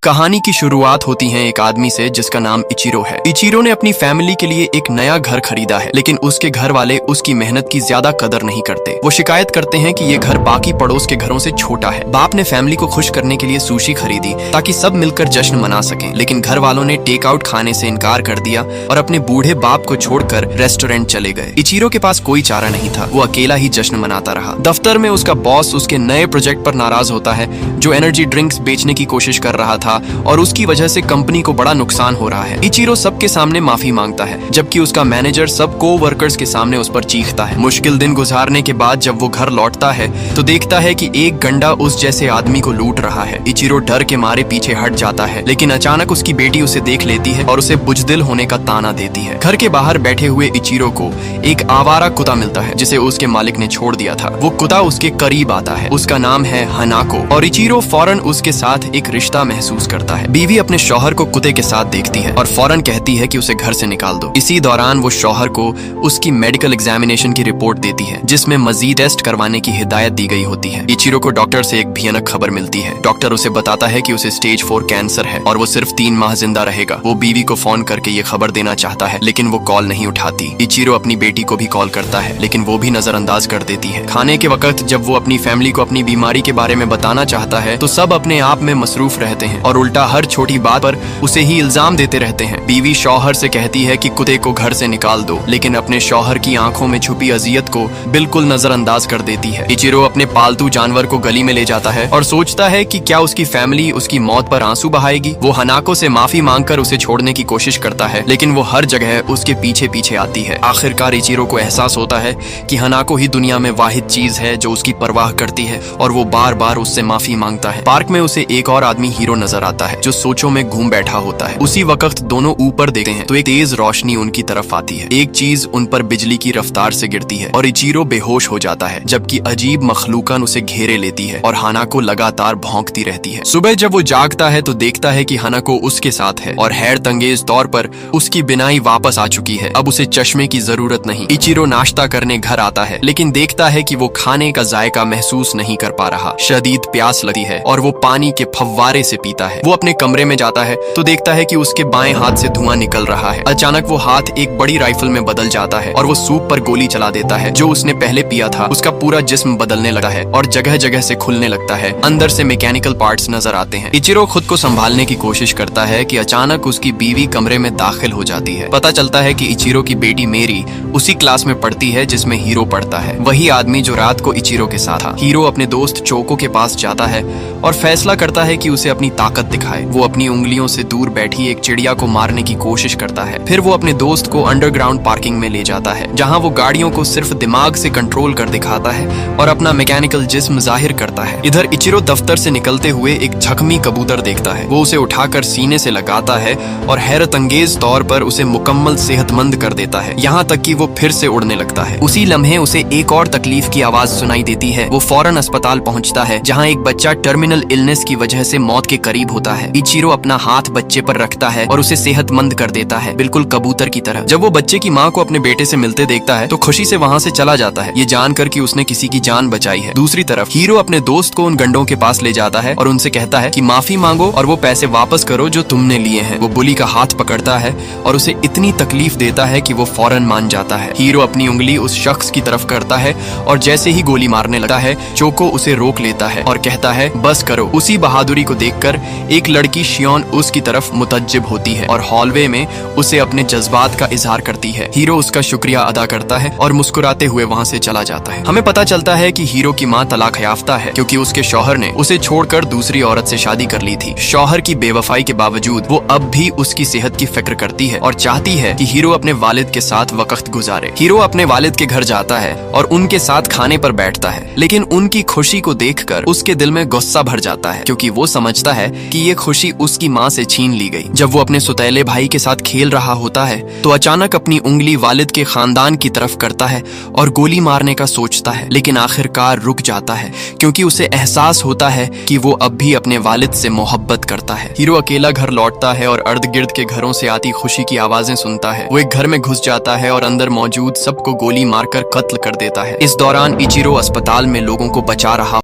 कहानी की शुरुआत होती है एक आदमी से जिसका नाम इचिरो है। इचिरो ने अपनी फैमिली के लिए एक नया घर खरीदा है, लेकिन उसके घर वाले उसकी मेहनत की ज्यादा कदर नहीं करते। वो शिकायत करते हैं कि ये घर बाकी पड़ोस के घरों से छोटा है। बाप ने फैमिली को खुश करने के लिए सुशी खरीदी ताकि सब मिलकर जश्न मना सकें, लेकिन घर वालों ने टेक आउट खाने से इनकार कर दिया और अपने बूढ़े बाप को छोड़कर रेस्टोरेंट चले गए। इचिरो के पास कोई चारा नहीं था, वो अकेला ही जश्न मनाता रहा। दफ्तर में उसका बॉस उसके नए प्रोजेक्ट पर नाराज होता है जो एनर्जी ड्रिंक्स बेचने की कोशिश कर रहा था और उसकी वजह से कंपनी को बड़ा नुकसान हो रहा है। इचिरो सबके सामने माफी मांगता है, जबकि उसका मैनेजर सब को-वर्कर्स के सामने उस पर चीखता है। मुश्किल दिन गुजारने के बाद जब वो घर लौटता है तो देखता है कि एक गंडा उस जैसे आदमी को लूट रहा है। इचिरो डर के मारे पीछे हट जाता है, लेकिन अचानक उसकी बेटी उसे देख लेती है और उसे बुजदिल होने का ताना देती है। घर के बाहर बैठे हुए इचिरो को एक आवारा कुत्ता मिलता है जिसे उसके मालिक ने छोड़ दिया था। वो कुत्ता उसके करीब आता है, उसका नाम है हनाको, और इचिरो फौरन उसके साथ एक रिश्ता महसूस करता है। बीवी अपने शौहर को कुत्ते के साथ देखती है और फौरन कहती है कि उसे घर से निकाल दो। इसी दौरान वो शौहर को उसकी मेडिकल एग्जामिनेशन की रिपोर्ट देती है जिसमें मजीद टेस्ट करवाने की हिदायत दी गई होती है। इचिरो को डॉक्टर से एक भयानक खबर मिलती है। डॉक्टर उसे बताता है कि उसे स्टेज 4 कैंसर है और वो सिर्फ 3 माह जिंदा रहेगा। वो बीवी को फोन करके ये खबर देना चाहता है, लेकिन वो कॉल नहीं उठाती। इचिरो अपनी बेटी को भी कॉल करता है, लेकिन वो भी नजरअंदाज कर देती है। खाने के वक्त जब वो अपनी फैमिली को अपनी बीमारी के बारे में बताना चाहता है तो सब अपने आप में मसरूफ रहते हैं और उल्टा हर छोटी बात पर उसे ही इल्जाम देते रहते हैं। बीवी शौहर से कहती है कि कुत्ते को घर से निकाल दो, लेकिन अपने शौहर की आंखों में छुपी अजियत को बिल्कुल नजरअंदाज कर देती है। इचिरो अपने पालतू जानवर को गली में ले जाता है और सोचता है कि क्या उसकी फैमिली उसकी मौत पर आंसू बहाएगी। वो हनाको से माफी मांगकर उसे छोड़ने की कोशिश करता है, लेकिन वो हर जगह उसके पीछे पीछे आती है। आखिरकार इचिरो को एहसास होता है कि हनाको ही दुनिया में वाहिद चीज है जो उसकी परवाह करती है और वो बार बार उससे माफी मांगता है। पार्क में उसे एक और आदमी हीरो नजर आता है जो सोचों में घूम बैठा होता है। उसी वक्त दोनों ऊपर देखते हैं तो एक तेज रोशनी उनकी तरफ आती है। एक चीज उन पर बिजली की रफ्तार से गिरती है और इचिरो बेहोश हो जाता है, जबकि अजीब मखलूकन उसे घेरे लेती है और हनाको लगातार भौंकती रहती है। सुबह जब वो जागता है तो देखता है कि हनाको उसके साथ है और हैरत अंगेज तौर पर उसकी बिनाई वापस आ चुकी है। अब उसे चश्मे की जरूरत नहीं। इचिरो नाश्ता करने घर आता है, लेकिन देखता है कि वो खाने का जायका महसूस नहीं कर पा रहा। शदीद प्यास लगती है और वो पानी के फव्वारे से पीता है। वो अपने कमरे में जाता है तो देखता है कि उसके बाएं हाथ से धुआं निकल रहा है। अचानक वो हाथ एक बड़ी राइफल में बदल जाता है और वो सूप पर गोली चला देता है जो उसने पहले पिया था। उसका पूरा जिस्म बदलने लगता है और जगह जगह से खुलने लगता है। अंदर से मैकेनिकल पार्ट्स नजर आते हैं। इचिरो खुद को संभालने की कोशिश करता है कि अचानक उसकी बीवी कमरे में दाखिल हो जाती है। पता चलता है कि इचिरो की बेटी मेरी उसी क्लास में पढ़ती है जिसमें हीरो पढ़ता है, वही आदमी जो रात को इचिरो के साथ था। हीरो अपने दोस्त चोको के पास जाता है और फैसला करता है कि उसे अपनी ताकत दिखाए। वो अपनी उंगलियों से दूर बैठी एक चिड़िया को मारने की कोशिश करता है। फिर वो अपने दोस्त को अंडरग्राउंड पार्किंग में ले जाता है, जहां वो गाड़ियों को सिर्फ दिमाग से कंट्रोल कर दिखाता है और अपना मैकेनिकल जिस्म जाहिर करता है। इधर इचिरो दफ्तर से निकलते हुए एक जख्मी कबूतर देखता है। वो उसे उठाकर सीने से लगाता है और हैरत अंगेज तौर पर उसे मुकम्मल सेहतमंद कर देता है, यहाँ तक कि वो फिर से उड़ने लगता है। उसी लम्हे उसे एक और तकलीफ की आवाज सुनाई देती है। वो फौरन अस्पताल पहुंचता है, जहाँ एक बच्चा टर्मिनल इलनेस की वजह से मौत के करीब होता है। इचिरो अपना हाथ बच्चे पर रखता है और उसे सेहतमंद कर देता है, बिल्कुल कबूतर की तरह। जब वो बच्चे की माँ को अपने बेटे से मिलते देखता है तो खुशी से वहाँ से चला जाता है, ये जानकर कि उसने किसी की जान बचाई है। दूसरी तरफ हीरो अपने दोस्त को उन गंडों के पास ले जाता है और उनसे कहता है कि माफी मांगो और वो पैसे वापस करो जो तुमने लिए हैं। वो बुली का हाथ पकड़ता है और उसे इतनी तकलीफ देता है कि वो फौरन मान जाता है। हीरो अपनी उंगली उस शख्स की तरफ करता है और जैसे ही गोली मारने लगता है चोको उसे रोक लेता है और कहता है बस करो। उसी बहादुरी को देखकर एक लड़की शियोन उसकी तरफ मुतज्जिब होती है और हॉलवे में उसे अपने जज्बात का इजहार करती है। हीरो उसका शुक्रिया अदा करता है और मुस्कुराते हुए वहाँ से चला जाता है। हमें पता चलता है कि हीरो की माँ तलाक याफ्ता है क्योंकि उसके शौहर ने उसे छोड़कर दूसरी औरत से शादी कर ली थी। शौहर की बेवफाई के बावजूद वो अब भी उसकी सेहत की फिक्र करती है और चाहती है कि हीरो अपने वालिद के साथ वक्त गुजारे। हीरो अपने वालिद के घर जाता है और उनके साथ खाने पर बैठता है, लेकिन उनकी खुशी को देखकर उसके दिल में गुस्सा भर जाता है क्योंकि वो समझता है कि ये खुशी उसकी माँ से छीन ली गई। जब वो अपने सुतैले भाई के साथ खेल रहा होता है तो अचानक अपनी उंगली वालिद के खानदान की तरफ करता है और गोली मारने का सोचता है, लेकिन आखिरकार रुक जाता है क्योंकि उसे एहसास होता है कि वो अब भी अपने वालिद से मोहब्बत करता है। हीरो अकेला घर लौटता है और अर्द गिर्द के घरों से आती खुशी की आवाजें सुनता है। वो एक घर में घुस जाता है और अंदर मौजूद सबको गोली मारकर कत्ल कर देता है। इस दौरान इचिरो अस्पताल में लोगों को बचा रहा